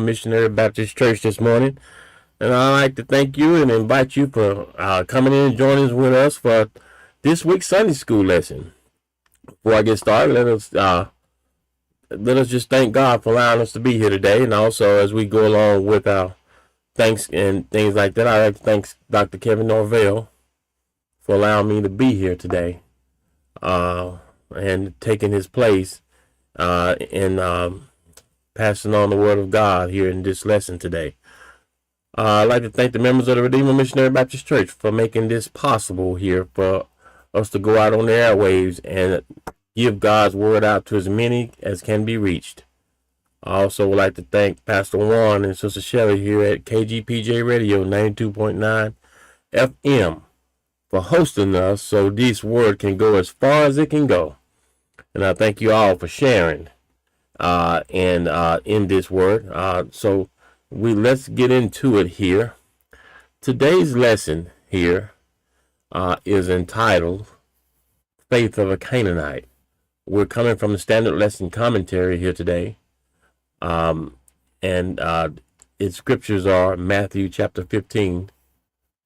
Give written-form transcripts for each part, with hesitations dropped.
Missionary Baptist Church this morning, and I'd like to thank you and invite you for coming in and joining us with us for this week's Sunday school lesson. Before I get started, let us just thank God for allowing us to be here today, and also as we go along with our thanks and things like that, I'd like to thank Dr. Kevin Norvell for allowing me to be here today and taking his place in passing on the word of God here in this lesson today. I'd like to thank the members of the Redeemer Missionary Baptist Church for making this possible here for us to go out on the airwaves and give God's word out to as many as can be reached. I also would like to thank Pastor Juan and Sister Shelley here at KGPJ Radio 92.9 FM for hosting us so this word can go as far as it can go. And I thank you all for sharing in this word. So let's get into it here. Today's lesson here is entitled Faith of a Canaanite. We're coming from the Standard Lesson Commentary here today. Its scriptures are Matthew chapter 15,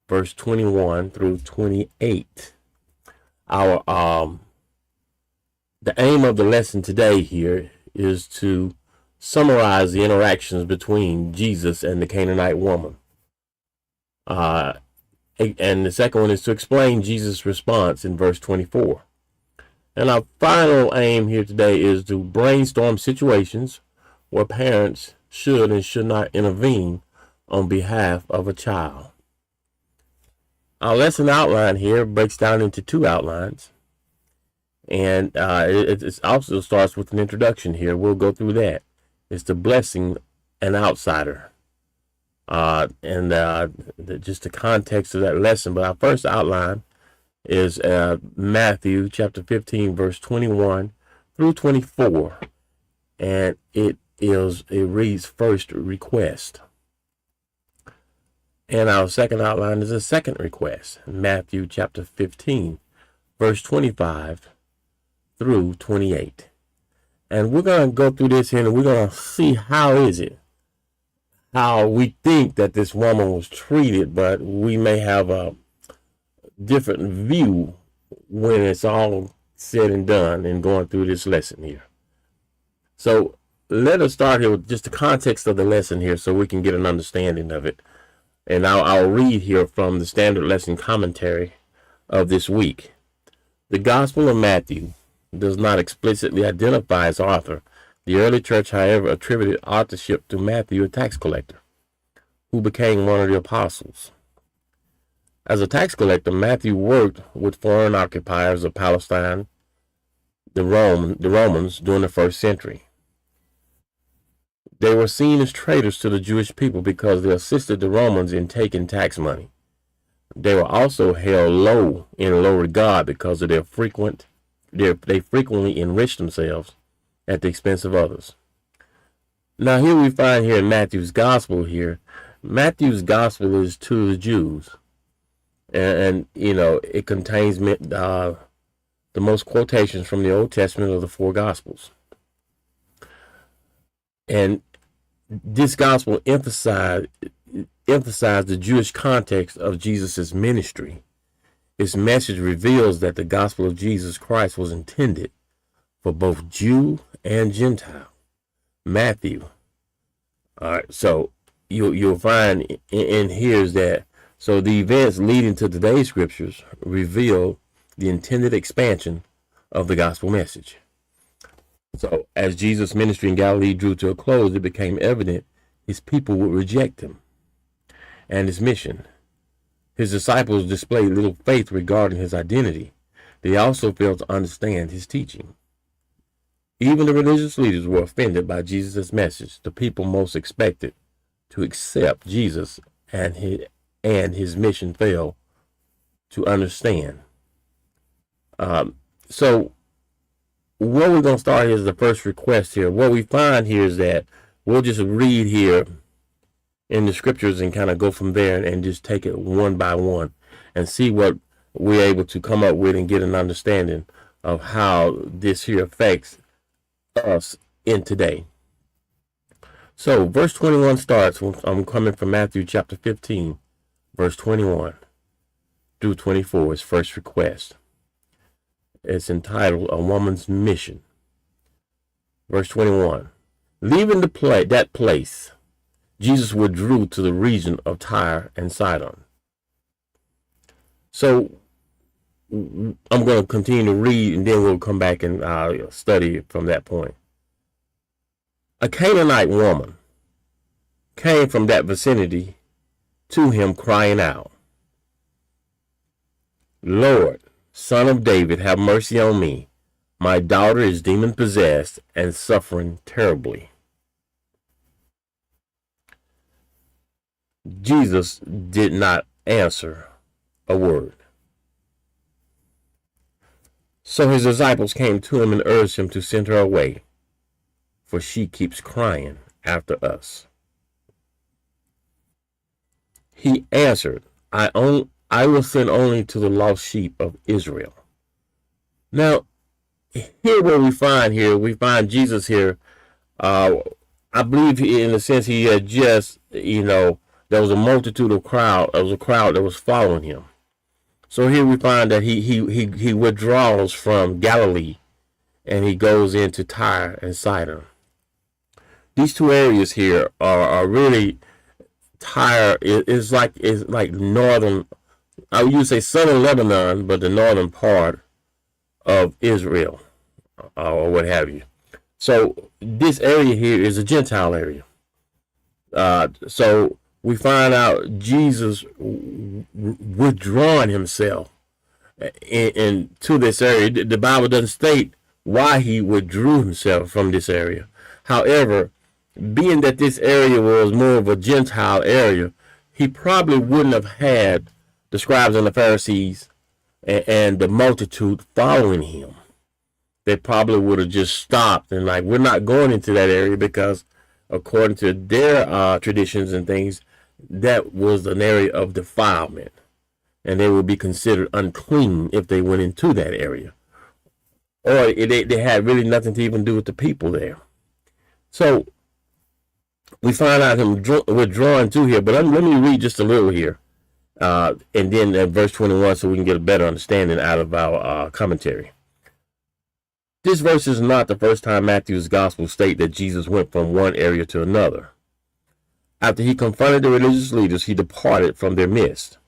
verse 21 through 28. The aim of the lesson today here is to summarize the interactions between Jesus and the Canaanite woman. And the second one is to explain Jesus' response in verse 24. And our final aim here today is to brainstorm situations where parents should and should not intervene on behalf of a child. Our lesson outline here breaks down into two outlines. And it also starts with an introduction here. We'll go through that. It's the blessing an outsider. Just the context of that lesson. But our first outline is Matthew chapter 15, verse 21 through 24. And it reads first request. And our second outline is a second request. Matthew chapter 15, verse 25 through 28. And we're going to go through this here and we're going to see how we think that this woman was treated, but we may have a different view when it's all said and done and going through this lesson here. So let us start here with just the context of the lesson here so we can get an understanding of it. And I'll read here from the Standard Lesson Commentary of this week. The Gospel of Matthew does not explicitly identify its author. The early church, however, attributed authorship to Matthew, a tax collector, who became one of the apostles. As a tax collector, Matthew worked with foreign occupiers of Palestine, the Romans, during the first century. They were seen as traitors to the Jewish people because they assisted the Romans in taking tax money. They were also held in low regard because of they frequently enriched themselves at the expense of others. Now here we find here in Matthew's gospel here, Matthew's gospel is to the Jews. And it contains the most quotations from the Old Testament of the four gospels. And this gospel emphasized the Jewish context of Jesus' ministry. Its message reveals that the gospel of Jesus Christ was intended for both Jew and Gentile. Matthew. All right, so you'll find in here is that so the events leading to today's scriptures reveal the intended expansion of the gospel message. So as Jesus' ministry in Galilee drew to a close, it became evident his people would reject him and his mission. His disciples displayed little faith regarding his identity. They also failed to understand his teaching. Even the religious leaders were offended by Jesus' message. The people most expected to accept Jesus and his mission failed to understand. So what we're going to start here is the first request here. What we find here is that we'll just read here in the scriptures and kind of go from there and just take it one by one and see what we're able to come up with and get an understanding of how this here affects us in today. So verse 21 starts, I'm coming from Matthew chapter 15, verse 21 through 24, his first request. It's entitled A Woman's Mission. Verse 21, leaving that place, Jesus withdrew to the region of Tyre and Sidon. So I'm going to continue to read, and then we'll come back and study from that point. A Canaanite woman came from that vicinity to him, crying out, Lord, Son of David, have mercy on me. My daughter is demon-possessed and suffering terribly. Jesus did not answer a word. So his disciples came to him and urged him to send her away, for she keeps crying after us. He answered, I will send only to the lost sheep of Israel. Now, here what we find Jesus here. I believe in a sense he had just, there was a multitude of crowd. There was a crowd that was following him. So here we find that he withdraws from Galilee and he goes into Tyre and Sidon. These two areas here are really, Tyre is like northern, I would say southern Lebanon, but the northern part of Israel, or what have you. So this area here is a Gentile area. So we find out Jesus withdrawing himself into this area. The Bible doesn't state why he withdrew himself from this area. However, being that this area was more of a Gentile area, he probably wouldn't have had the scribes and the Pharisees and the multitude following him. They probably would have just stopped and we're not going into that area because according to their traditions and things, that was an area of defilement, and they would be considered unclean if they went into that area, or they had really nothing to even do with the people there. So we find out him withdrawing to here, but let me read just a little here, and then at verse 21 so we can get a better understanding out of our commentary. This verse is not the first time Matthew's gospel state that Jesus went from one area to another. After he confronted the religious leaders, he departed from their midst.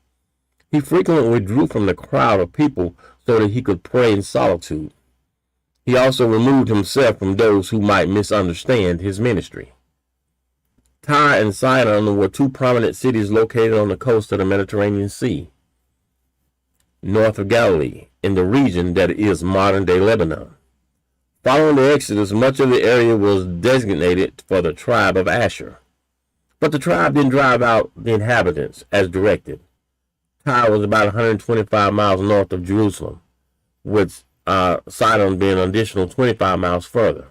He frequently withdrew from the crowd of people so that he could pray in solitude. He also removed himself from those who might misunderstand his ministry. Tyre and Sidon were two prominent cities located on the coast of the Mediterranean Sea, north of Galilee, in the region that is modern-day Lebanon. Following the Exodus, much of the area was designated for the tribe of Asher. But the tribe didn't drive out the inhabitants as directed. Tyre was about 125 miles north of Jerusalem, with Sidon being an additional 25 miles further.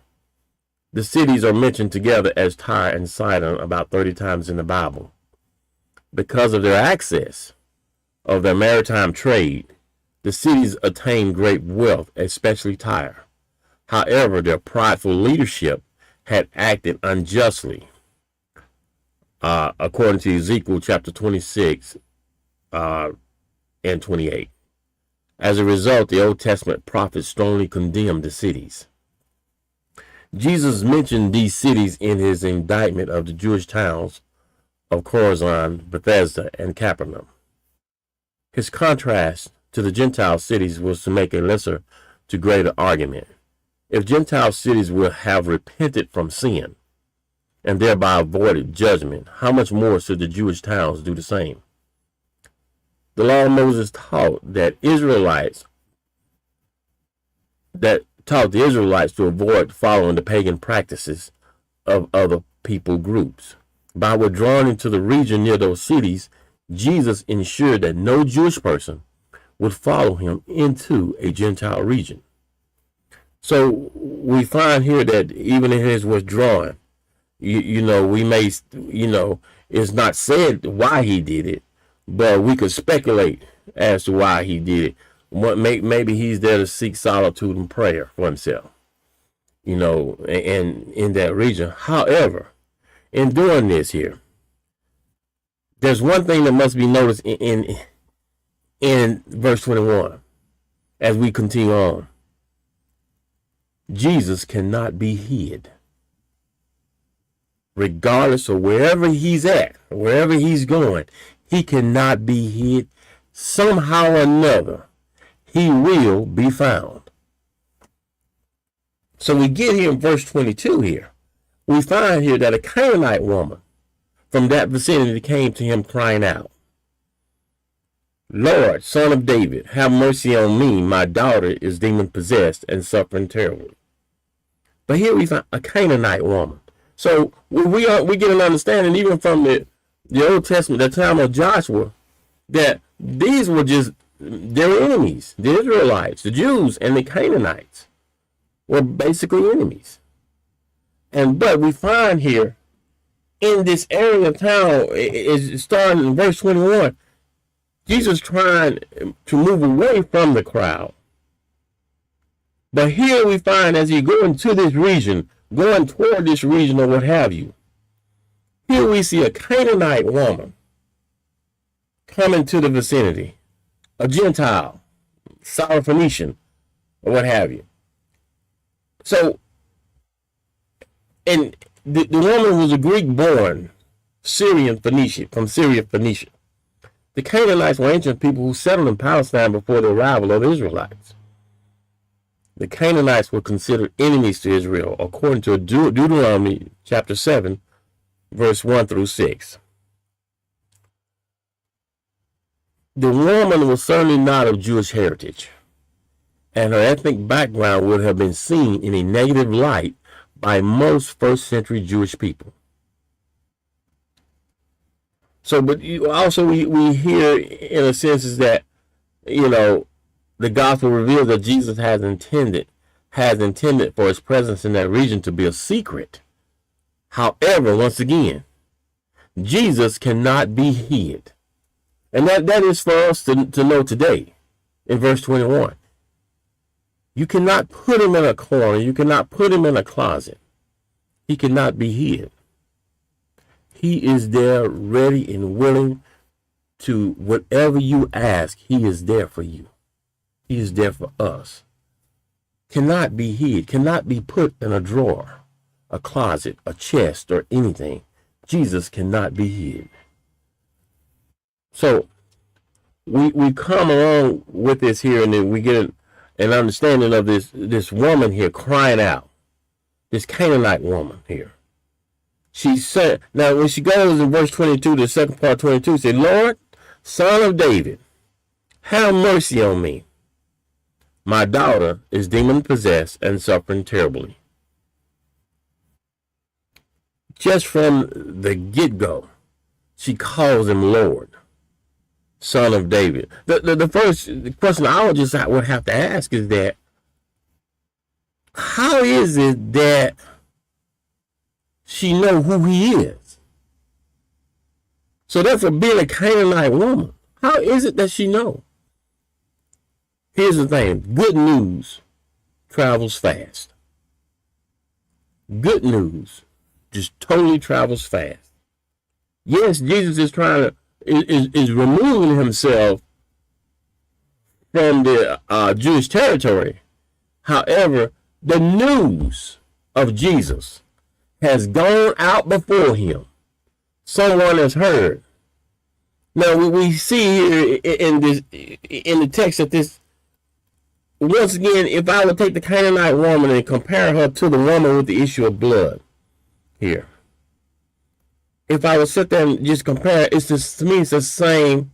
The cities are mentioned together as Tyre and Sidon about 30 times in the Bible. Because of their access of their maritime trade, the cities attained great wealth, especially Tyre. However, their prideful leadership had acted unjustly, according to Ezekiel chapter 26 and 28. As a result, the Old Testament prophets strongly condemned the cities. Jesus mentioned these cities in his indictment of the Jewish towns of Chorazin, Bethesda, and Capernaum. His contrast to the Gentile cities was to make a lesser to greater argument. If Gentile cities will have repented from sin and thereby avoided judgment, how much more should the Jewish towns do the same? The law of Moses taught the Israelites to avoid following the pagan practices of other people groups. By withdrawing into the region near those cities, Jesus ensured that no Jewish person would follow him into a Gentile region. So we find here that even in his withdrawing, we may, it's not said why he did it, but we could speculate as to why he did it. Maybe he's there to seek solitude and prayer for himself, and in that region. However, in doing this here, there's one thing that must be noticed in verse 21 as we continue on. Jesus cannot be hid. Regardless of wherever he's at, wherever he's going, he cannot be hid. Somehow or another, he will be found. So we get here in verse 22 here. We find here that a Canaanite woman from that vicinity came to him crying out, Lord, Son of David, have mercy on me. My daughter is demon possessed and suffering terribly. But here we find a Canaanite woman. So we get an understanding even from the Old Testament, the time of Joshua, that these were just their enemies. The Israelites, the Jews, and the Canaanites were basically enemies. But we find here in this area of town, is starting in verse 21, Jesus trying to move away from the crowd. But here we find as he going to this region, going toward this region or what have you, here we see a Canaanite woman coming to the vicinity, a Gentile, Syrophoenician, or what have you. So, and the woman was a Greek-born Syrian Phoenician, from Syria, Phoenicia. The Canaanites were ancient people who settled in Palestine before the arrival of the Israelites. The Canaanites were considered enemies to Israel, according to Deuteronomy chapter 7, verse 1 through 6. The woman was certainly not of Jewish heritage, and her ethnic background would have been seen in a negative light by most first century Jewish people. So, but also we hear in a sense is that, the gospel reveals that Jesus has intended for his presence in that region to be a secret. However, once again, Jesus cannot be hid. And that is for us to know today in verse 21. You cannot put him in a corner. You cannot put him in a closet. He cannot be hid. He is there ready and willing to whatever you ask. He is there for you. He is there for us. Cannot be hid. Cannot be put in a drawer, a closet, a chest, or anything. Jesus cannot be hid. So we come along with this here, and then we get an understanding of this woman here crying out. This Canaanite woman here. She said, now when she goes in verse 22, the second part 22, said, Lord, Son of David, have mercy on me. My daughter is demon possessed and suffering terribly. Just from the get-go, she calls him Lord, Son of David. The first question I would have to ask is that, how is it that she know who he is? So that's for being a Canaanite woman. How is it that she know? Here's the thing. Good news travels fast. Good news just totally travels fast. Yes, Jesus is trying to is removing himself from the Jewish territory. However, the news of Jesus has gone out before him. Someone has heard. Now we see here in the text that this, once again, if I would take the Canaanite woman and compare her to the woman with the issue of blood here, if I would sit there and just compare, to me it's the same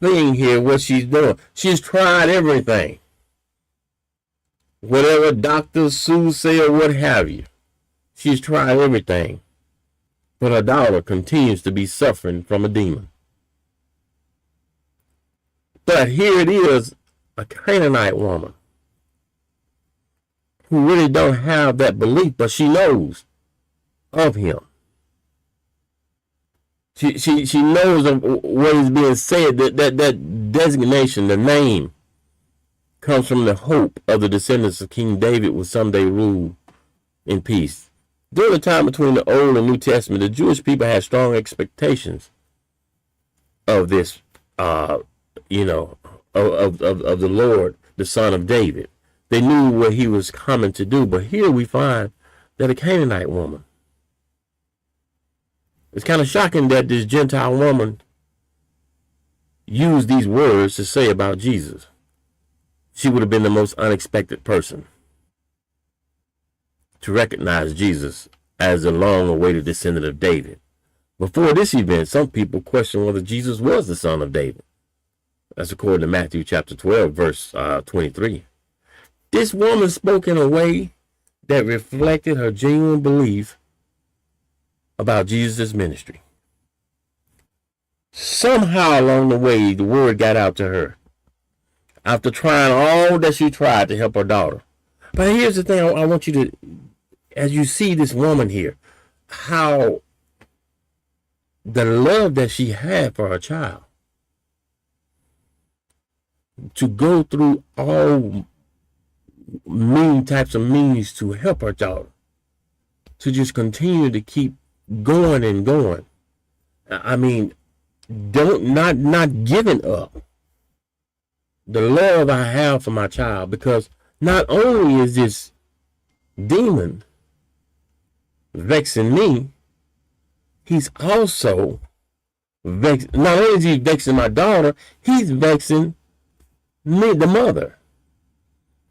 thing here. What she's doing, she's tried everything. Whatever doctors, soothsayer, what have you. She's tried everything. But her daughter continues to be suffering from a demon. But here it is, a Canaanite woman who really don't have that belief, but she knows of him. She knows of what is being said, that designation, the name, comes from the hope of the descendants of King David will someday rule in peace. During the time between the Old and New Testament, the Jewish people had strong expectations of this, you know, of the Lord, the Son of David. They knew what he was coming to do. But here we find that a Canaanite woman. It's kind of shocking that this Gentile woman used these words to say about Jesus. She would have been the most unexpected person to recognize Jesus as the long-awaited descendant of David. Before this event, some people questioned whether Jesus was the son of David. That's according to Matthew chapter 12, verse 23. This woman spoke in a way that reflected her genuine belief about Jesus' ministry. Somehow along the way, the word got out to her. After trying all that she tried to help her daughter. But here's the thing, I want you to, as you see this woman here, how the love that she had for her child, to go through all types of means to help her daughter, to just continue to keep going and going. I mean, not giving up the love I have for my child, because not only is this demon vexing me, he's also not only is he vexing my daughter, he's vexing me, the mother.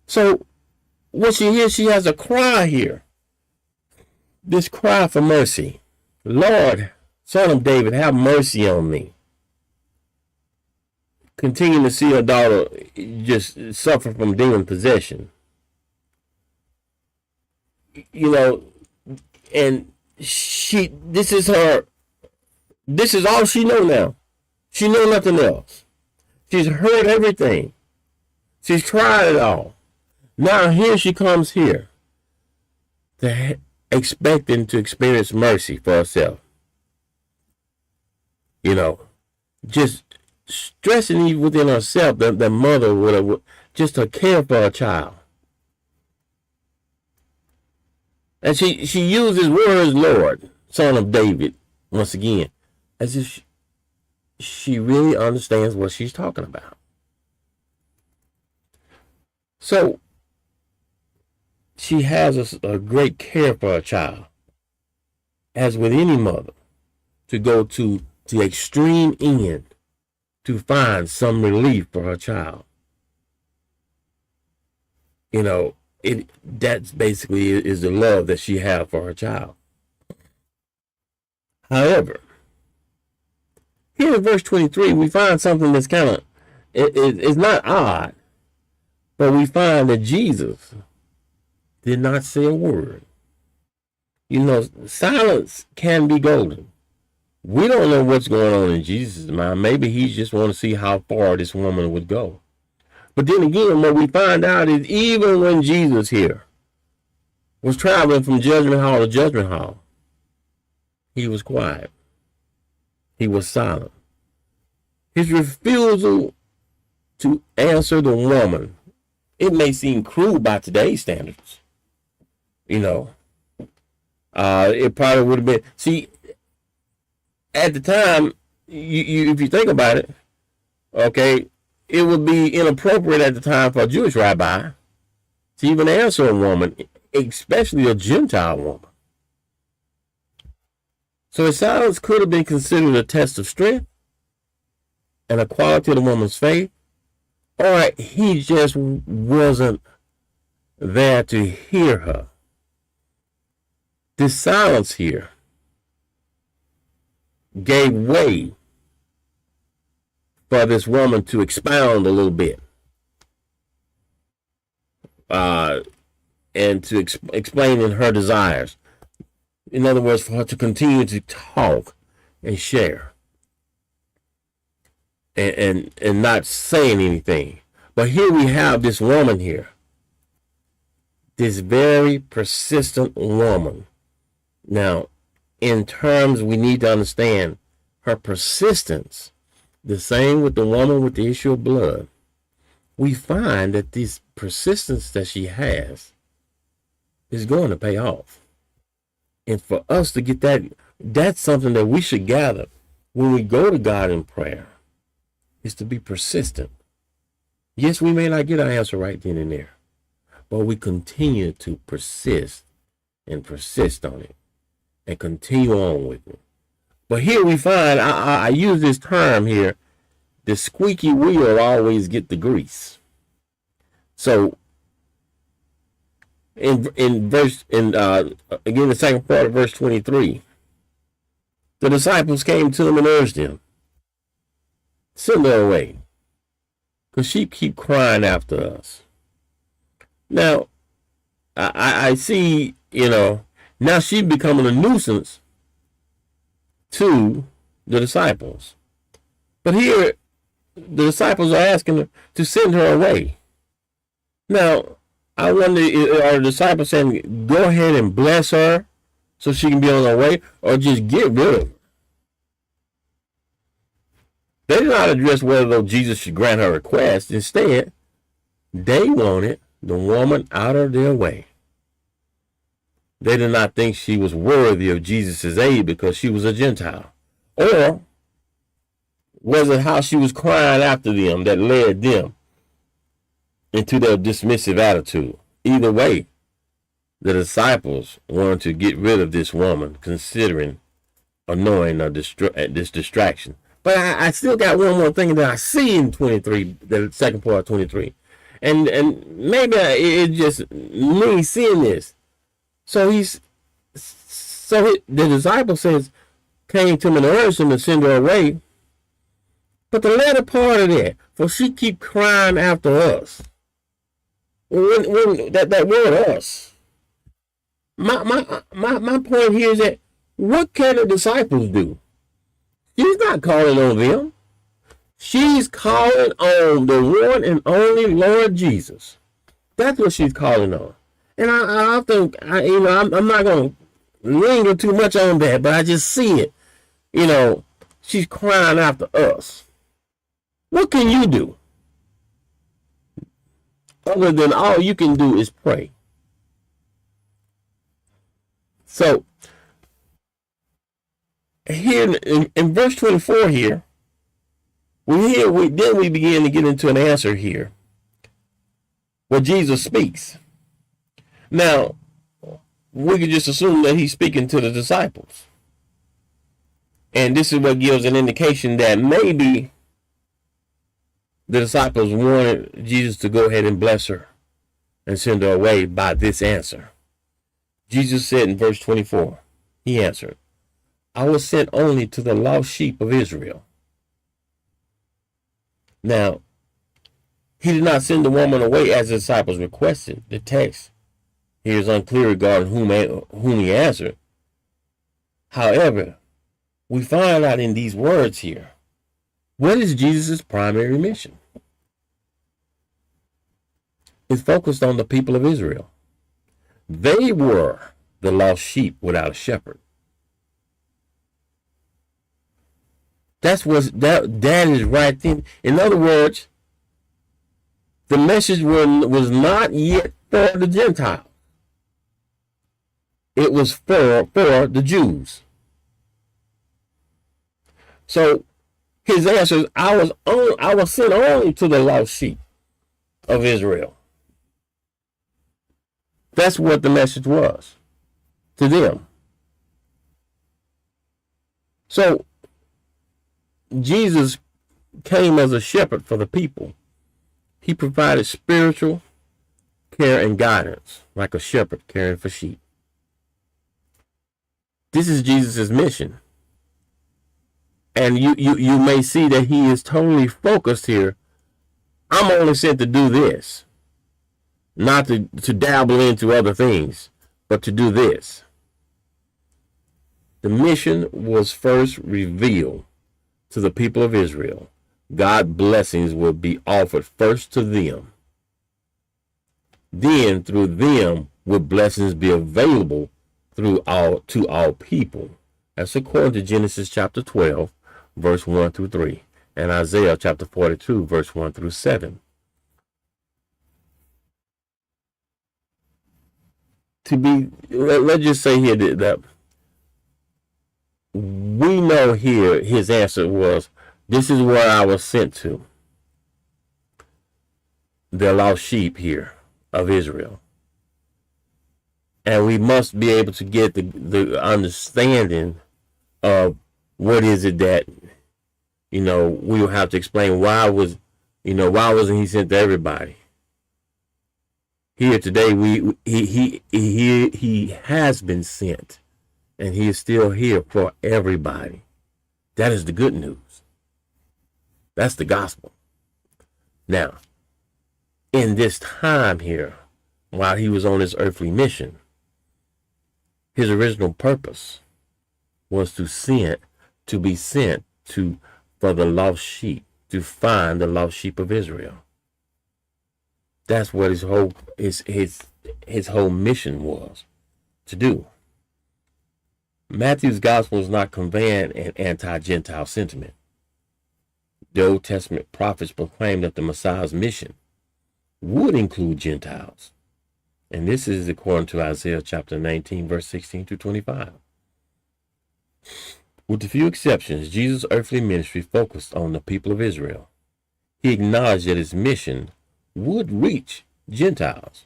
So what she hears, she has a cry here. This cry for mercy. Lord, Son of David, have mercy on me. Continue to see her daughter just suffer from demon possession. You know, and this is all she knows now. She knows nothing else. She's heard everything. She's tried it all. Now here she comes here, expecting to experience mercy for herself. You know, just stressing even within herself that the mother would just to care for her child. And she uses words, Lord, Son of David, once again, as if she really understands what she's talking about. So she has a great care for her child, as with any mother, to go to the extreme end to find some relief for her child. You know, that's basically is the love that she has for her child. However, here in verse 23, we find something that's kind of, it's not odd, but we find that Jesus did not say a word. You know, silence can be golden. We don't know what's going on in Jesus' mind. Maybe he just want to see how far this woman would go. But then again, what we find out is even when Jesus here was traveling from judgment hall to judgment hall, he was quiet. He was silent. His refusal to answer the woman, it may seem cruel by today's standards. You know, it probably would have been, see, at the time, if you think about it, okay, it would be inappropriate at the time for a Jewish rabbi to even answer a woman, especially a Gentile woman. So his silence could have been considered a test of strength and a quality of the woman's faith, or he just wasn't there to hear her. This silence here gave way for this woman to expound a little bit, and to explain in her desires. In other words, for her to continue to talk and share, and not saying anything. But here we have this woman here, this very persistent woman. Now, in terms, we need to understand her persistence. The same with the woman with the issue of blood. We find that this persistence that she has is going to pay off. And for us to get that, that's something that we should gather when we go to God in prayer, is to be persistent. Yes, we may not get our answer right then and there, but we continue to persist and persist on it and continue on with it. But here we find, I use this term here, the squeaky wheel always get the grease. So again, the second part of verse 23, the disciples came to him and urged him, send her away, because she keep crying after us. Now, I see, now she's becoming a nuisance to the disciples. But here, the disciples are asking her to send her away. Now, I wonder, are the disciples saying, go ahead and bless her so she can be on her way, or just get rid of her? They did not address whether Jesus should grant her request. Instead, they wanted the woman out of their way. They did not think she was worthy of Jesus' aid because she was a Gentile. Or was it how she was crying after them that led them into their dismissive attitude? Either way, the disciples wanted to get rid of this woman, considering annoying this distraction. But I still got one more thing that I see in 23, the second part of 23. And maybe it's just me seeing this. So the disciple says, came to him and urged him to send her away. But the latter part of that, for she keep crying after us. When that word us. My point here is that what can the disciples do? She's not calling on them. She's calling on the one and only Lord Jesus. That's what she's calling on. And I often, I'm not going to linger too much on that, but I just see it. She's crying after us. What can you do? Other than all you can do is pray. So, here in verse 24 here, we begin to get into an answer here where Jesus speaks. Now, we could just assume that he's speaking to the disciples. And this is what gives an indication that maybe the disciples wanted Jesus to go ahead and bless her and send her away by this answer. Jesus said in verse 24, he answered, I was sent only to the lost sheep of Israel. Now, he did not send the woman away as the disciples requested. The text here is unclear regarding whom he answered. However, we find out in these words here, what is Jesus' primary mission? It's focused on the people of Israel. They were the lost sheep without a shepherd. That is right then. In other words, the message was not yet for the Gentiles. It was for the Jews. So his answer is, I was sent only to the lost sheep of Israel. That's what the message was to them. So Jesus came as a shepherd for the people. He provided spiritual care and guidance, like a shepherd caring for sheep. This is Jesus' mission. And you may see that he is totally focused here. I'm only sent to do this. Not to dabble into other things, but to do this. The mission was first revealed to the people of Israel. God's blessings will be offered first to them. Then through them will blessings be available to all people. That's according to Genesis chapter 12, verse 1 through 3, and Isaiah chapter 42, verse 1 through 7. Let's just say here that we know here his answer was, this is where I was sent to, the lost sheep here of Israel. And we must be able to get the understanding of what is it that, we will have to explain why wasn't he sent to everybody? Here today, he has been sent, and he is still here for everybody. That is the good news. That's the gospel. Now, in this time here, while he was on his earthly mission, his original purpose was to be sent for the lost sheep, to find the lost sheep of Israel. That's what his whole mission was to do. Matthew's gospel is not conveying an anti-Gentile sentiment. The Old Testament prophets proclaimed that the Messiah's mission would include Gentiles. And this is according to Isaiah chapter 19, verse 16 to 25. With a few exceptions, Jesus' earthly ministry focused on the people of Israel. He acknowledged that his mission would reach Gentiles.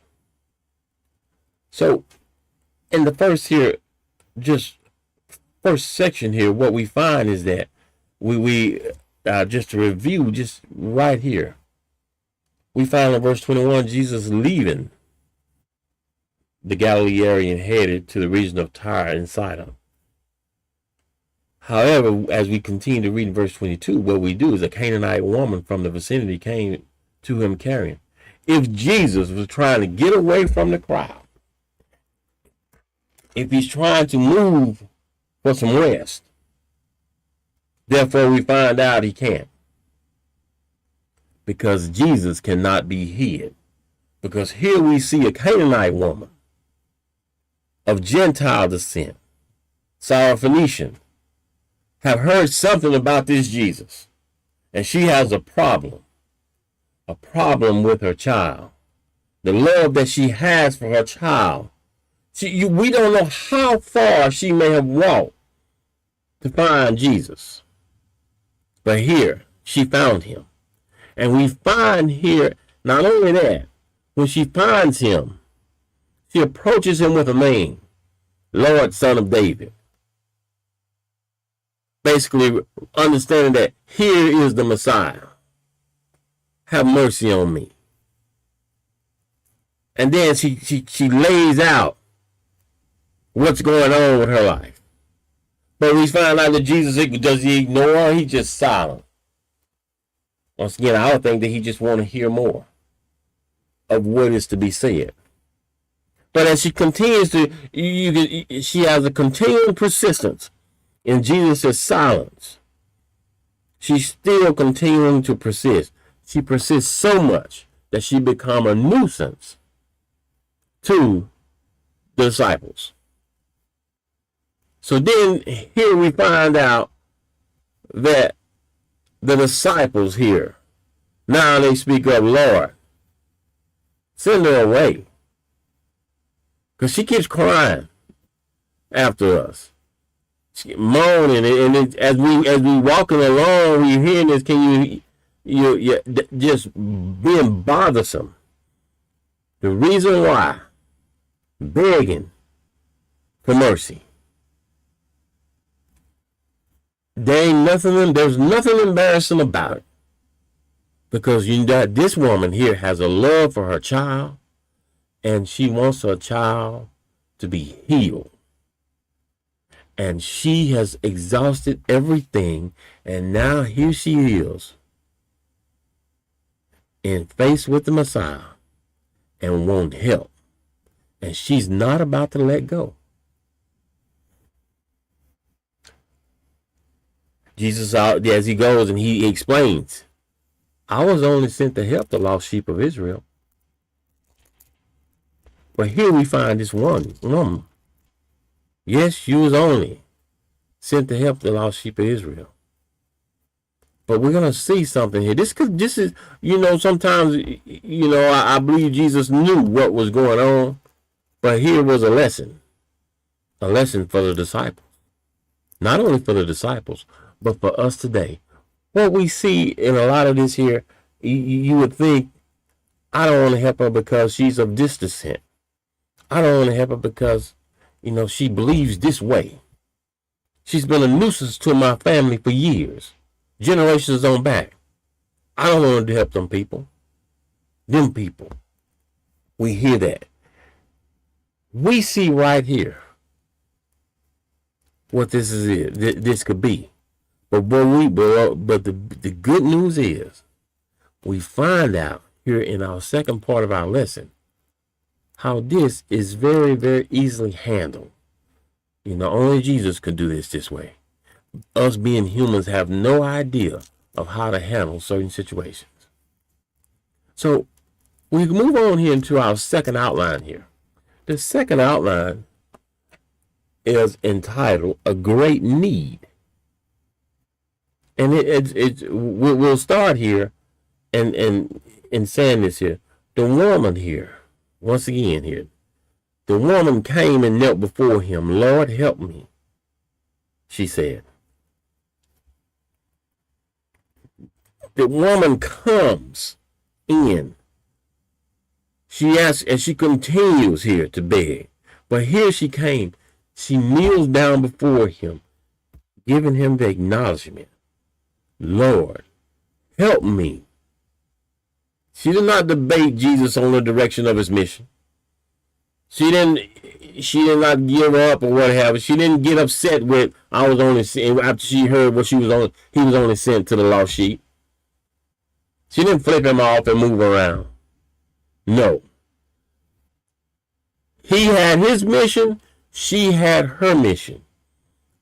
So, in the first section here, what we find is that we just to review, just right here, we find in verse 21, Jesus leaving the Galilee area and headed to the region of Tyre and Sidon. However, as we continue to read in verse 22, what we do is a Canaanite woman from the vicinity came to him carrying. If Jesus was trying to get away from the crowd, if he's trying to move for some rest, therefore we find out he can't. Because Jesus cannot be hid. Because here we see a Canaanite woman of Gentile descent, Syrophoenician, have heard something about this Jesus. And she has a problem with her child. The love that she has for her child. We don't know how far she may have walked to find Jesus. But here, she found him. And we find here, not only that, when she finds him, she approaches him with a name, Lord, Son of David. Basically understanding that here is the Messiah. Have mercy on me. And then she lays out what's going on with her life. But we find out that Jesus, does he ignore her? He's just silent. Once again, I would think that he just want to hear more of what is to be said. But as she continues she has a continuing persistence in Jesus' silence. She's still continuing to persist. She persists so much that she becomes a nuisance to the disciples. So then here we find out that the disciples here, now they speak up, Lord, send her away. Because she keeps crying after us. She moaning, and as we walking along, we hearing this. Can you just being bothersome? The reason why, begging for mercy. There's nothing embarrassing about it, because this woman here has a love for her child, and she wants her child to be healed. And she has exhausted everything, and now here she is, faced with the Messiah, and won't help. And she's not about to let go. Jesus, as he goes and he explains, I was only sent to help the lost sheep of Israel. But here we find this one woman. Yes, she was only sent to help the lost sheep of Israel. But we're going to see something here. This is, sometimes, I believe Jesus knew what was going on. But here was a lesson for the disciples. not only for the disciples, but for us today. What we see in a lot of this here, you would think, I don't want to help her because she's of this descent. I don't want to help her because, she believes this way. She's been a nuisance to my family for years, generations on back. I don't want to help them people. Them people. We hear that. We see right here what this is. This could be. But the good news is, we find out here in our second part of our lesson how this is very, very easily handled. Only Jesus could do this way. Us being humans have no idea of how to handle certain situations. So we move on here into our second outline here. The second outline is entitled A Great Need. And we'll start here and saying this here. The woman here, once again here, the woman came and knelt before him. Lord, help me, she said. The woman comes in. She asks, and she continues here to beg. But here she came. She kneels down before him, giving him the acknowledgement. Lord, help me. She did not debate Jesus on the direction of his mission. She did not give up or what have you. She didn't get upset with I was only sent after she heard what he was only sent to the lost sheep. She didn't flip him off and move around. No. He had his mission, she had her mission.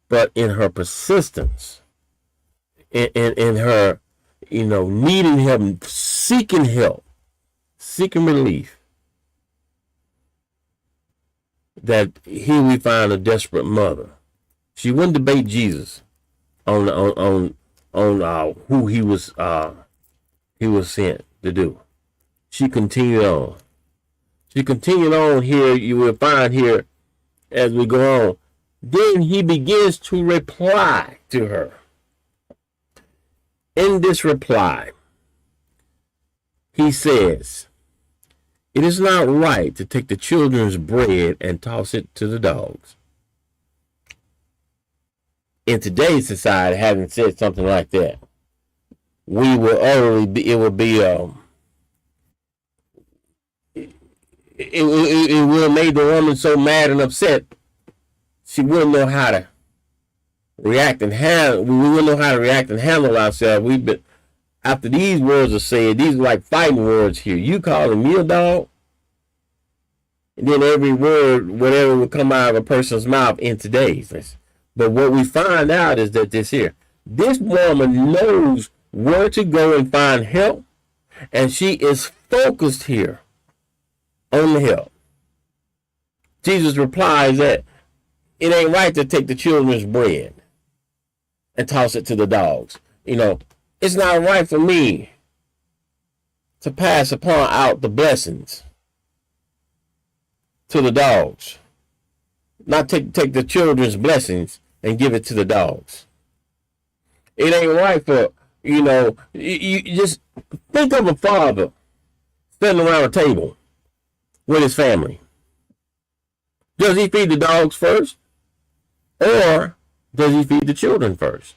But in her persistence, in her, needing help, seeking relief, that here we find a desperate mother. She wouldn't debate Jesus on who he was sent to do. She continued on. Here. You will find here as we go on. Then he begins to reply to her. In this reply, he says, it is not right to take the children's bread and toss it to the dogs. In today's society, having said something like that, it would have made the woman so mad and upset, she wouldn't know how to react and handle. We wouldn't know how to react and handle ourselves. After these words are said, these are like fighting words here. You calling me a dog? And then every word, whatever would come out of a person's mouth in today's. But what we find out is that this woman knows where to go and find help, and she is focused here on the help. Jesus replies that it ain't right to take the children's bread and toss it to the dogs. It's not right for me to pass out the blessings to the dogs. Not take the children's blessings and give it to the dogs. It ain't right for, you just think of a father standing around a table with his family. Does he feed the dogs first? Or does he feed the children first?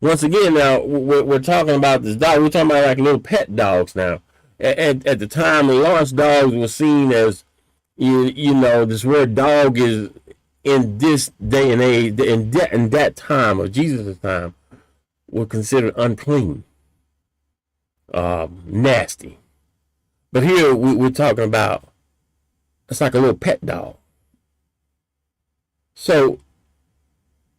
Once again, now, we're talking about this dog. We're talking about like little pet dogs now. At the time, large dogs were seen as, this word dog is in this day and age, in that time of Jesus' time, were considered unclean, nasty. But here we're talking about, it's like a little pet dog. So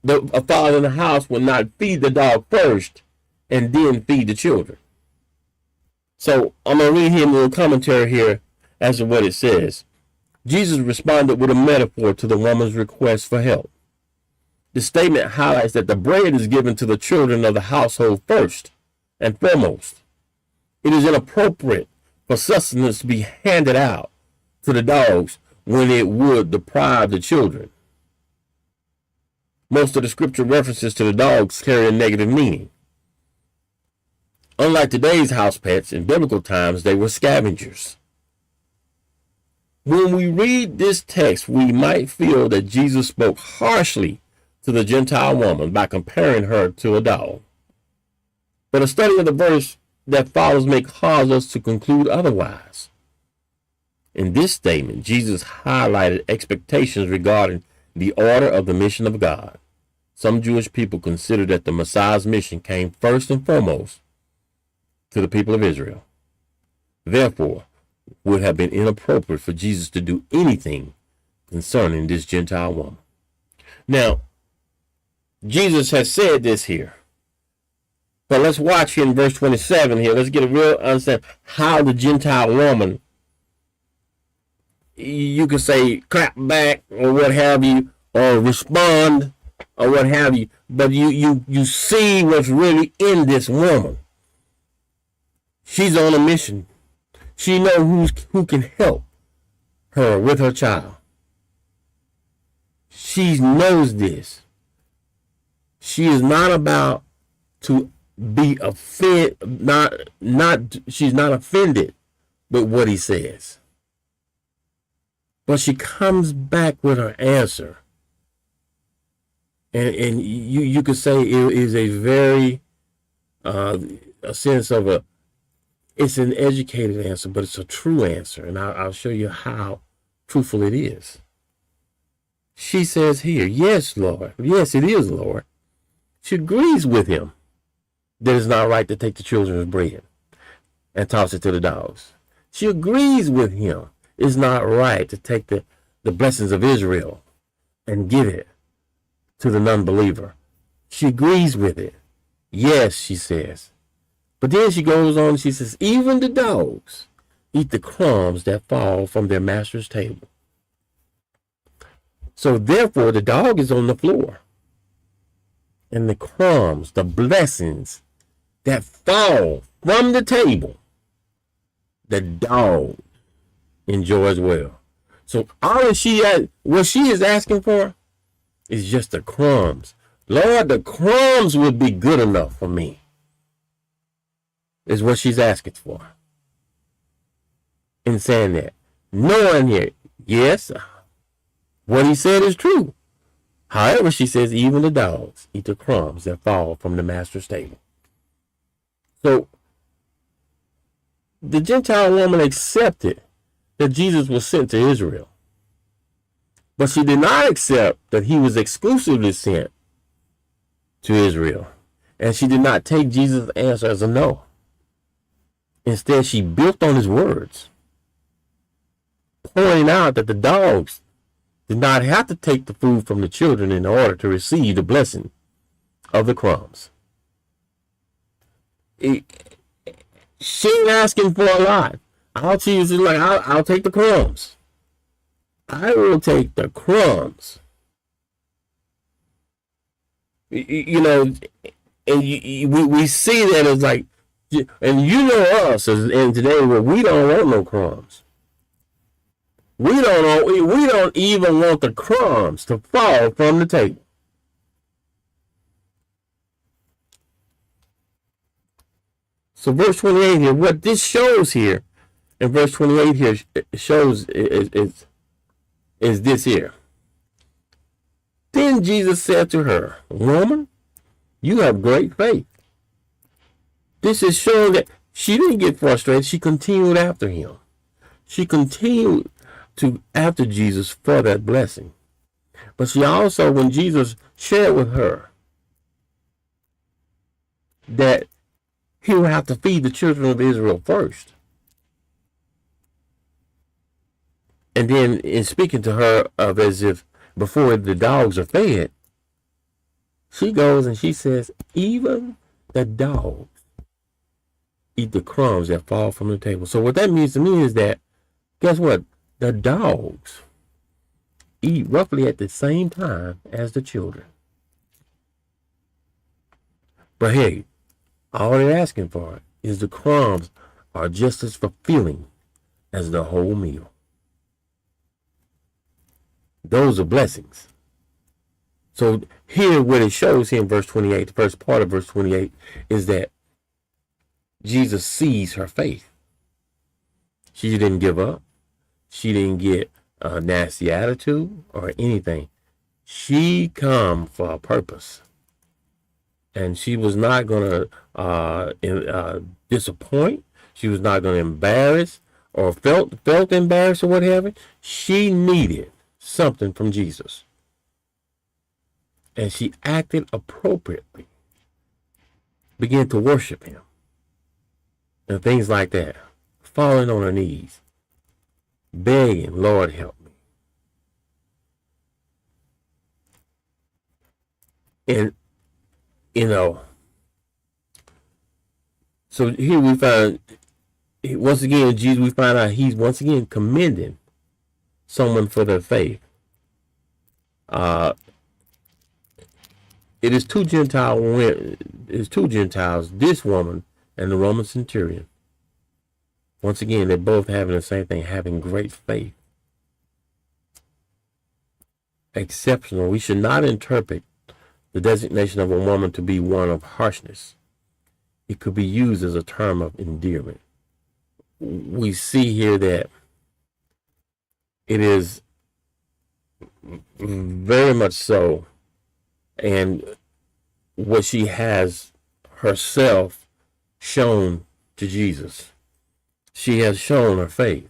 a father in the house will not feed the dog first and then feed the children. So I'm going to read him a little commentary here as to what it says. Jesus responded with a metaphor to the woman's request for help. The statement highlights that the bread is given to the children of the household first and foremost. It is inappropriate for sustenance to be handed out to the dogs when it would deprive the children Most of the scripture references to the dogs carry a negative meaning. Unlike today's house pets, in biblical times, they were scavengers. When we read this text, we might feel that Jesus spoke harshly to the Gentile woman by comparing her to a dog. But a study of the verse that follows may cause us to conclude otherwise. In this statement, Jesus highlighted expectations regarding the order of the mission of God. Some Jewish people consider that the Messiah's mission came first and foremost to the people of Israel. Therefore, it would have been inappropriate for Jesus to do anything concerning this Gentile woman. Now, Jesus has said this here. But let's watch here in verse 27 here. Let's get a real understand how the Gentile woman, you could say, clap back or what have you, or respond or what have you. But you see what's really in this woman. She's on a mission. She knows who can help her with her child. She knows this. She is not about to be offended. She's not offended with what he says. But she comes back with her answer. And you could say it is a very a sense of it's an educated answer, but it's a true answer. And I'll show you how truthful it is. She says here, yes, Lord. Yes, it is, Lord. She agrees with him that it's not right to take the children's bread and toss it to the dogs. She agrees with him it's not right to take the blessings of Israel and give it to the non-believer. She agrees with it. Yes, she says. But then she goes on and she says, even the dogs eat the crumbs that fall from their master's table. So therefore, the dog is on the floor. And the crumbs, the blessings that fall from the table, the dog enjoys well. So all what she is asking for is just the crumbs. Lord, the crumbs would be good enough for me. Is what she's asking for. In saying that. Knowing here, yes, what he said is true. However, she says, even the dogs eat the crumbs that fall from the master's table. So, the Gentile woman accepted that Jesus was sent to Israel. But she did not accept that he was exclusively sent to Israel. And she did not take Jesus' answer as a no. Instead, she built on his words, pointing out that the dogs did not have to take the food from the children in order to receive the blessing of the crumbs. She ain't asking for a lot. I'll choose it like I'll take the crumbs. I will take the crumbs. You know, and we see that as like, and you know us, and today we don't want no crumbs. We don't even want the crumbs to fall from the table. So verse 28 here, what this shows here, and verse 28 here shows is this here. Then Jesus said to her, woman, you have great faith. This is showing that she didn't get frustrated. She continued after him. She continued to after Jesus for that blessing. But she also, when Jesus shared with her that he would have to feed the children of Israel first. And then in speaking to her of as if before the dogs are fed, she goes and she says, even the dogs eat the crumbs that fall from the table. So what that means to me is that, guess what? The dogs eat roughly at the same time as the children. But hey, all they're asking for is the crumbs are just as fulfilling as the whole meal. Those are blessings. So here, what it shows here in verse 28, the first part of verse 28, is that Jesus sees her faith. She didn't give up. She didn't get a nasty attitude or anything. She come for a purpose. And she was not going to disappoint. She was not going to embarrass or felt embarrassed or whatever. She needed something from Jesus. And she acted appropriately. Began to worship him. And things like that. Falling on her knees. Begging, Lord, help me. And, so here we find, once again, Jesus, we find out he's once again commending someone for their faith. It is two Gentiles, this woman and the Roman centurion. Once again, they're both having the same thing, having great faith. Exceptional. We should not interpret the designation of a woman to be one of harshness. It could be used as a term of endearment. We see here that it is very much so, and what she has herself shown to Jesus. She has shown her faith.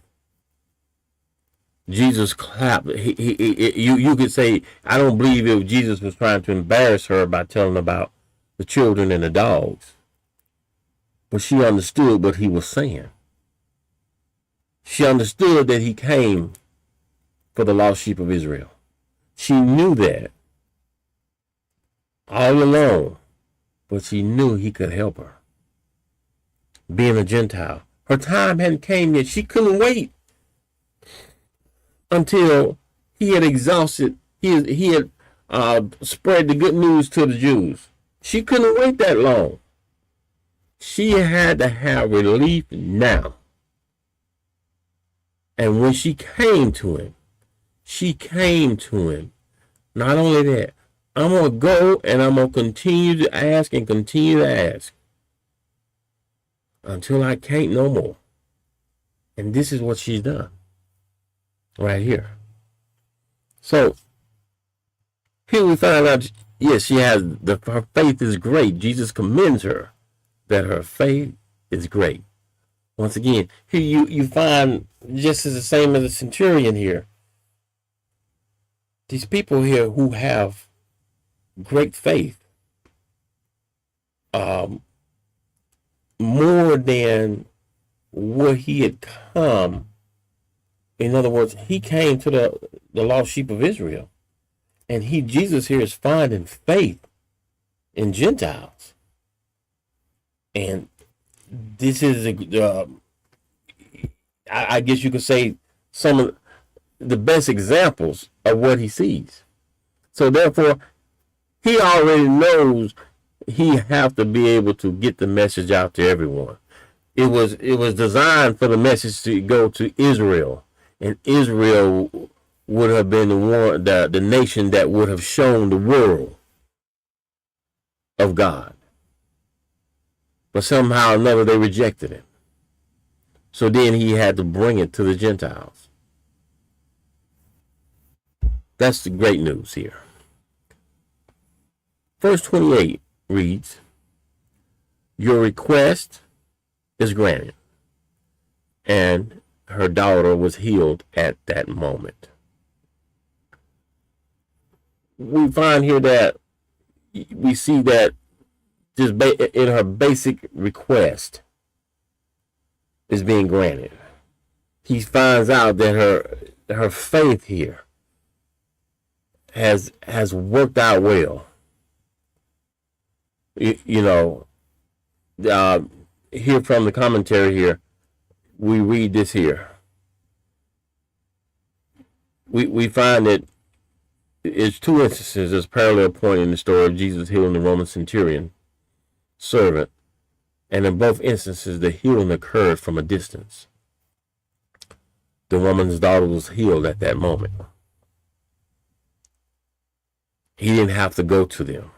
Jesus clapped. You could say, I don't believe if Jesus was trying to embarrass her by telling about the children and the dogs. But she understood what he was saying. She understood that he came for the lost sheep of Israel. She knew that all along, but she knew he could help her. Being a Gentile, her time hadn't came yet. She couldn't wait until he had exhausted, he had spread the good news to the Jews. She couldn't wait that long. She had to have relief now. And when she came to him, not only that, I'm going to go and I'm going to continue to ask and continue to ask until I can't no more. And this is what she's done right here. So here we find out, yes, she has, her faith is great. Jesus commends her that her faith is great. Once again, here you find just as the same as the centurion here. These people here who have great faith, more than what he had come. In other words, he came to the lost sheep of Israel, and Jesus here is finding faith in Gentiles, and this is I guess you could say some of the best examples of what he sees. So therefore, he already knows he have to be able to get the message out to everyone. It was designed for the message to go to Israel, and Israel would have been the nation that would have shown the world of God. But somehow or another they rejected him. So then he had to bring it to the Gentiles. That's the great news here. Verse 28 reads, your request is granted. And her daughter was healed at that moment. We find here that we see that just in her basic request is being granted. He finds out that her faith here has worked out well. Here from the commentary here, we read this here. We find that it's two instances as parallel point in the story of Jesus healing the Roman centurion servant, and in both instances the healing occurred from a distance. The woman's daughter was healed at that moment. He didn't have to go to them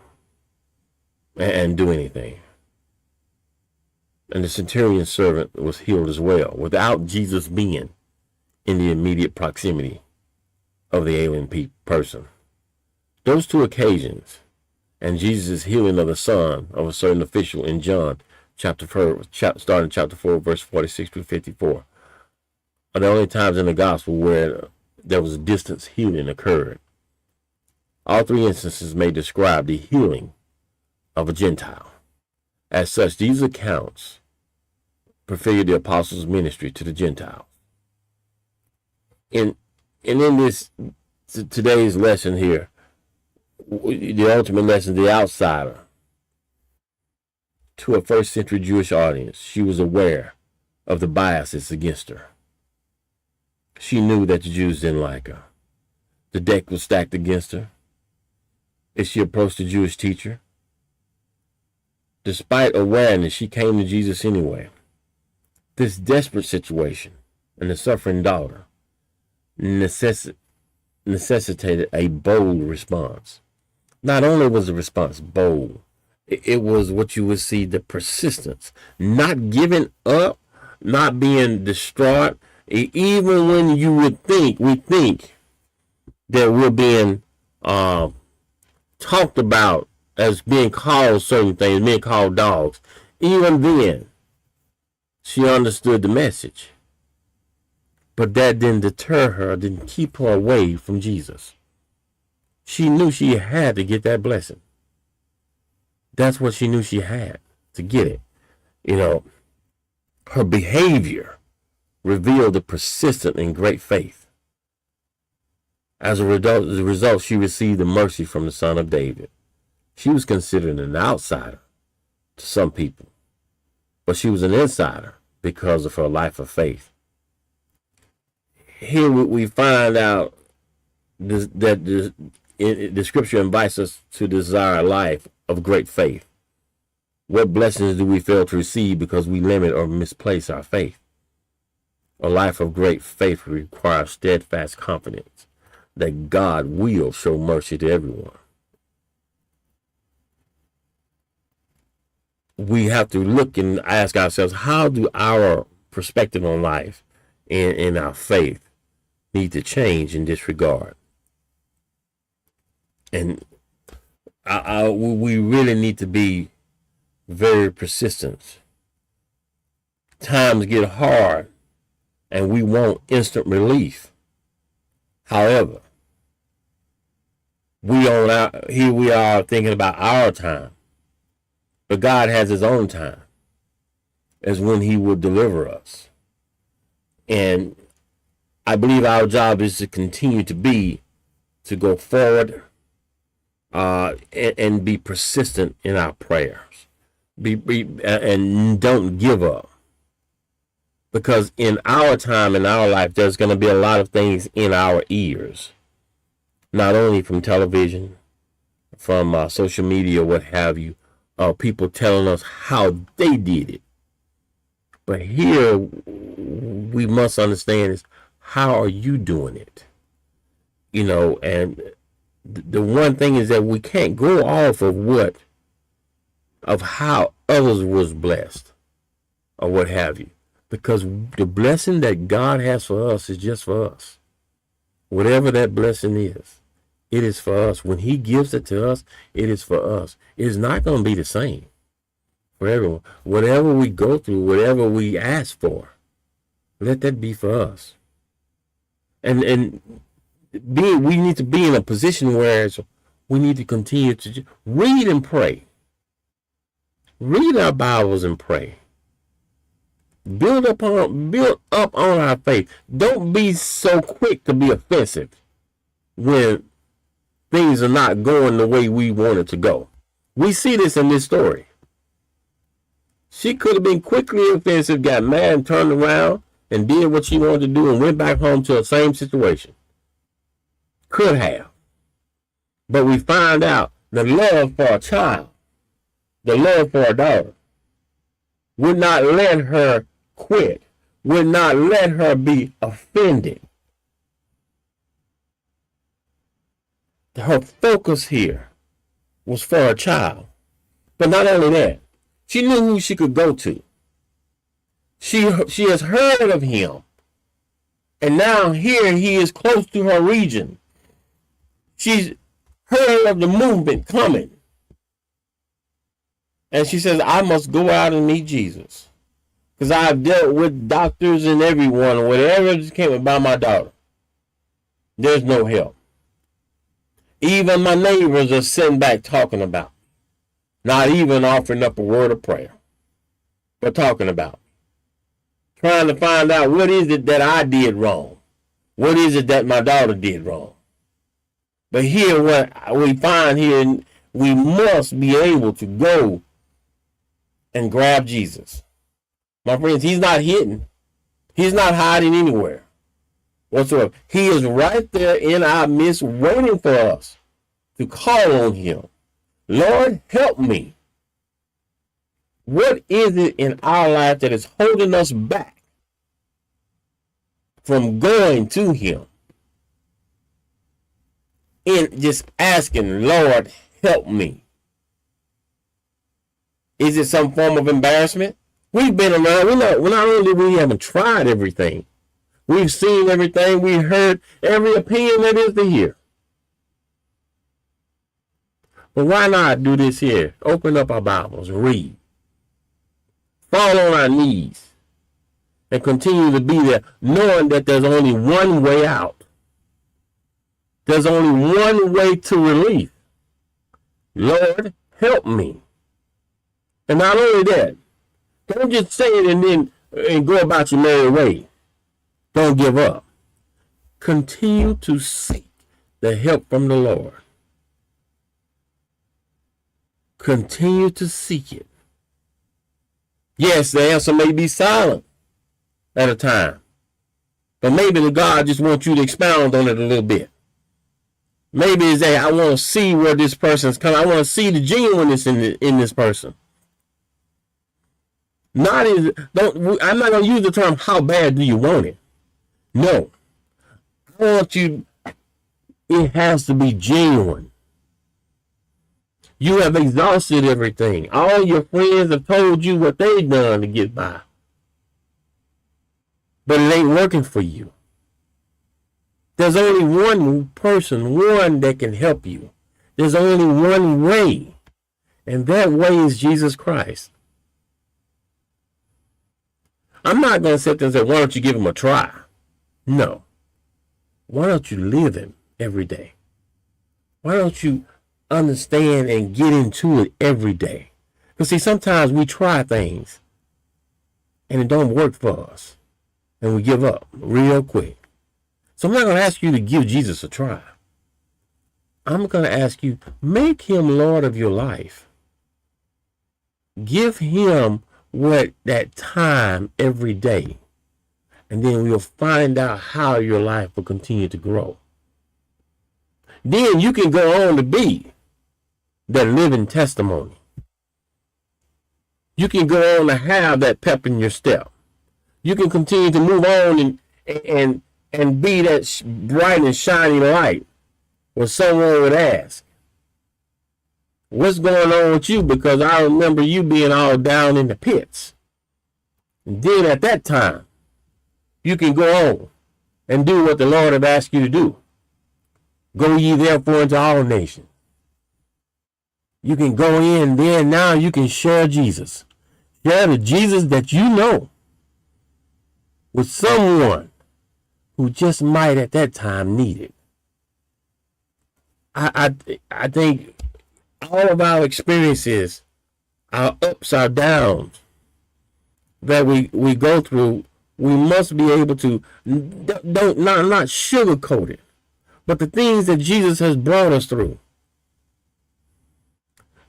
and do anything. And the centurion's servant was healed as well, without Jesus being in the immediate proximity of the alien person. Those two occasions, and Jesus' healing of the son of a certain official in John chapter 4, starting chapter 4, verse 46 to 54, are the only times in the gospel where there was distance healing occurred. All three instances may describe the healing of a Gentile. As such, these accounts prefigure the apostles' ministry to the Gentiles. And in this today's lesson here, the ultimate lesson, the outsider, to a first century Jewish audience, she was aware of the biases against her. She knew that the Jews didn't like her. The deck was stacked against her as she approached the Jewish teacher. Despite awareness, she came to Jesus anyway. This desperate situation and the suffering daughter necessitated a bold response. Not only was the response bold, it was what you would see, the persistence, not giving up, not being distraught, even when you would think, we think that we're being talked about as being called certain things, being called dogs. Even then, she understood the message. But that didn't deter her, didn't keep her away from Jesus. She knew she had to get that blessing. That's what she knew she had to get it. You know, her behavior revealed a persistent and great faith. As a result, she received the mercy from the Son of David. She was considered an outsider to some people, but she was an insider because of her life of faith. Here we find out that the scripture invites us to desire a life of great faith. What blessings do we fail to receive because we limit or misplace our faith? A life of great faith requires steadfast confidence that God will show mercy to everyone. We have to look and ask ourselves, how do our perspective on life and our faith need to change in this regard? And we really need to be very persistent. Times get hard and we want instant relief. However, here we are thinking about our time. But God has his own time as when he will deliver us. And I believe our job is to continue to go forward and be persistent in our prayers. And don't give up. Because in our time, in our life, there's going to be a lot of things in our ears. Not only from television, from social media, what have you. People telling us how they did it. But here we must understand is, how are you doing it? You know, and the one thing is that we can't go off of how others was blessed or what have you. Because the blessing that God has for us is just for us. Whatever that blessing is. It is for us. When he gives it to us, it is for us. It is not going to be the same for everyone. Whatever we go through, whatever we ask for, let that be for us. And we need to be in a position where we need to continue to read and pray. Read our Bibles and pray. Build up on our faith. Don't be so quick to be offensive when things are not going the way we want it to go. We see this in this story. She could have been quickly offensive, got mad and turned around and did what she wanted to do and went back home to the same situation. Could have. But we find out the love for a child, the love for a daughter, would not let her quit, would not let her be offended. her focus here was for her child. But not only that, she knew who she could go to. She has heard of him. And now here he is close to her region. She's heard of the movement coming. And she says, I must go out and meet Jesus. Because I've dealt with doctors and everyone, whatever just came about my daughter. There's no help. Even my neighbors are sitting back talking about me. Not even offering up a word of prayer. But talking about me. Trying to find out what is it that I did wrong. What is it that my daughter did wrong. But here what we find here, we must be able to go and grab Jesus. My friends, he's not hidden. He's not hiding anywhere whatsoever. He is right there in our midst waiting for us to call on him. Lord, help me. What is it in our life that is holding us back from going to him? And just asking, Lord, help me. Is it some form of embarrassment? We've been around. Not only we haven't tried everything, we've seen everything. We've heard every opinion that is to hear. But why not do this here? Open up our Bibles, read, fall on our knees, and continue to be there, knowing that there's only one way out. There's only one way to relief. Lord, help me. And not only that, don't just say it and go about your merry way. Don't give up. Continue to seek the help from the Lord. Continue to seek it. Yes, the answer may be silent at a time. But maybe the God just wants you to expound on it a little bit. Maybe it's that I want to see where this person's coming. I want to see the genuineness in this person. I'm not going to use the term, how bad do you want it? No. I want you, it has to be genuine. You have exhausted everything. All your friends have told you what they've done to get by. But it ain't working for you. There's only one person, one that can help you. There's only one way. And that way is Jesus Christ. I'm not going to sit there and say, why don't you give him a try? No. Why don't you live him every day? Why don't you understand and get into it every day? Because see, sometimes we try things and it don't work for us. And we give up real quick. So I'm not going to ask you to give Jesus a try. I'm going to ask you, make him Lord of your life. Give him that time every day. And then we'll find out how your life will continue to grow. Then you can go on to be that living testimony. You can go on to have that pep in your step. You can continue to move on and be that bright and shining light when someone would ask, what's going on with you? Because I remember you being all down in the pits. And then at that time, you can go on and do what the Lord have asked you to do. Go ye therefore into all nations. You can go in there now. You can share Jesus. Share the Jesus that you know with someone who just might at that time need it. I think all of our experiences, our ups, our downs that we go through, we must be able to not sugarcoat it, but the things that Jesus has brought us through.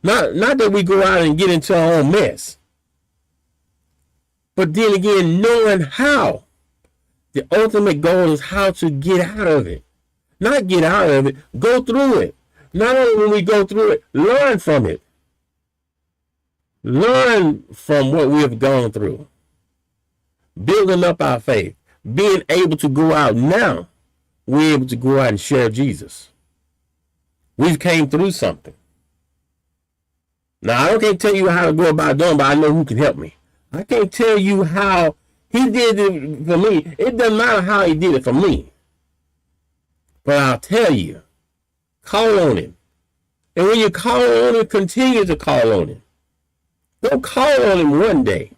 Not that we go out and get into our own mess, but then again, knowing how. The ultimate goal is how to get out of it. Not get out of it, go through it. Not only when we go through it, learn from it. Learn from what we have gone through. Building up our faith. Being able to go out now, we're able to go out and share Jesus. We've came through something. Now, I can't tell you how to go about doing, but I know who can help me. I can't tell you how he did it for me. It doesn't matter how he did it for me. But I'll tell you, call on him. And when you call on him, continue to call on him. Don't call on him one day.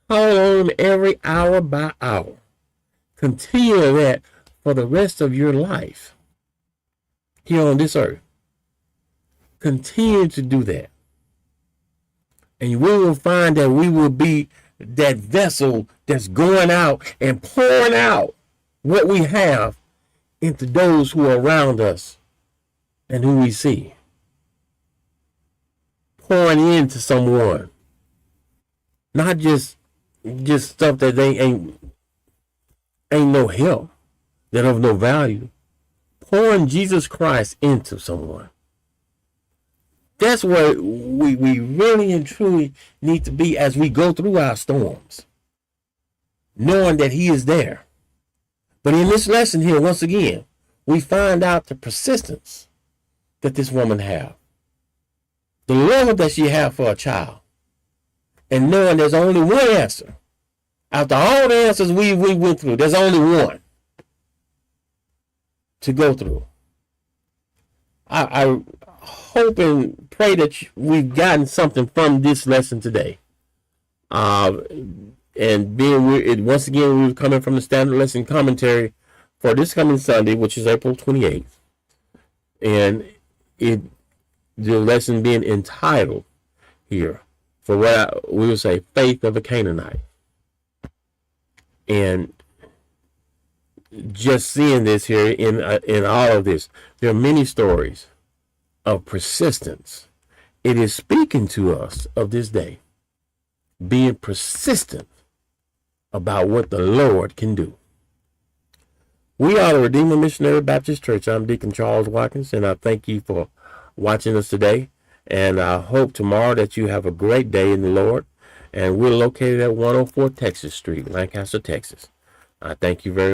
Call on him every hour by hour. Continue that for the rest of your life here on this earth. Continue to do that. And we will find that we will be that vessel that's going out and pouring out what we have into those who are around us and who we see. Pouring into someone. Not just stuff that they ain't no help, that of no value. Pouring Jesus Christ into someone. That's where we really and truly need to be as we go through our storms. Knowing that he is there. But in this lesson here, once again, we find out the persistence that this woman had. The love that she had for a child. And knowing there's only one answer. After all the answers we went through, there's only one to go through. I hope and pray that we've gotten something from this lesson today. And once again, we're coming from the Standard Lesson Commentary for this coming Sunday, which is April 28th. And the lesson being entitled here for what we would say, Faith of a Canaanite. And just seeing this here in all of this, there are many stories of persistence. It is speaking to us of this day, being persistent about what the Lord can do. We are the Redeemer Missionary Baptist Church. I'm Deacon Charles Watkins, and I thank you for watching us today. And I hope tomorrow that you have a great day in the Lord. And we're located at 104 Texas Street, Lancaster, Texas. I thank you very much.